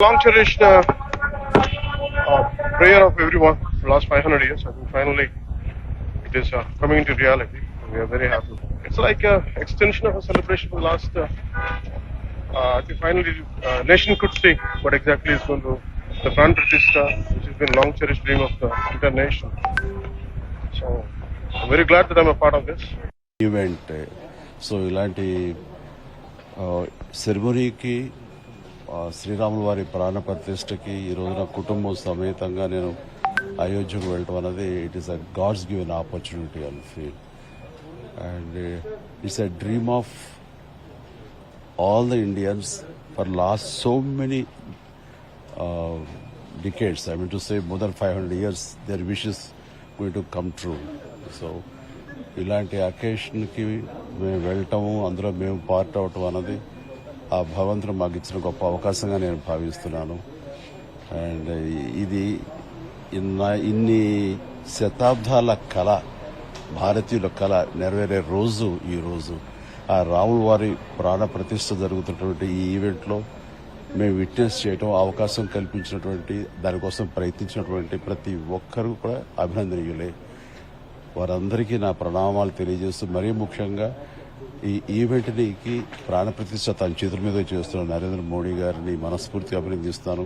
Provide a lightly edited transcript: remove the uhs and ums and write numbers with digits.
Long cherished prayer of everyone for the last 500 years. I think finally it is coming into reality. We are very happy. It's like an extension of a celebration for the last. I think finally nation could see what exactly is going to the Pran Pratishtha, which has been long cherished dream of the entire nation. So I'm very glad that I'm a part of this. Event so ఇలాంటి సెరమనీకి శ్రీరాముల వారి ప్రాణ ప్రతిష్టకి ఈ రోజున కుటుంబం సమేతంగా నేను అయోధ్యకు వెళ్ళటం అనేది it is a god's given opportunity అని feel and it's a dream of all the Indians for last so many decades, I mean to say more than 500 years, their wishes going to come true. So ఇలాంటి అకేషన్కి మేము వెళ్ళటము అందులో మేము part అవటం అన్నది ఆ భగవంతుడు మాకు ఇచ్చిన గొప్ప అవకాశంగా నేను భావిస్తున్నాను. అండ్ ఇది ఇన్ని శతాబ్దాల కళ, భారతీయుల కళ నెరవేరే రోజు ఈ రోజు. ఆ రాముల వారి ప్రాణ ప్రతిష్ఠ జరుగుతున్నటువంటి ఈ ఈవెంట్లో మేము విట్నెస్ చేయటం, అవకాశం కల్పించినటువంటి దానికోసం ప్రయత్నించినటువంటి ప్రతి ఒక్కరూ కూడా అభినందనీయులే. వారందరికీ నా ప్రణామాలు తెలియజేస్తూ మరీ ముఖ్యంగా ఈ ఈవెంట్కి ప్రాణప్రతిష్ఠ తన చేతుల మీద చేస్తున్న నరేంద్ర మోడీ గారిని మనస్ఫూర్తిగా అభినందిస్తాను.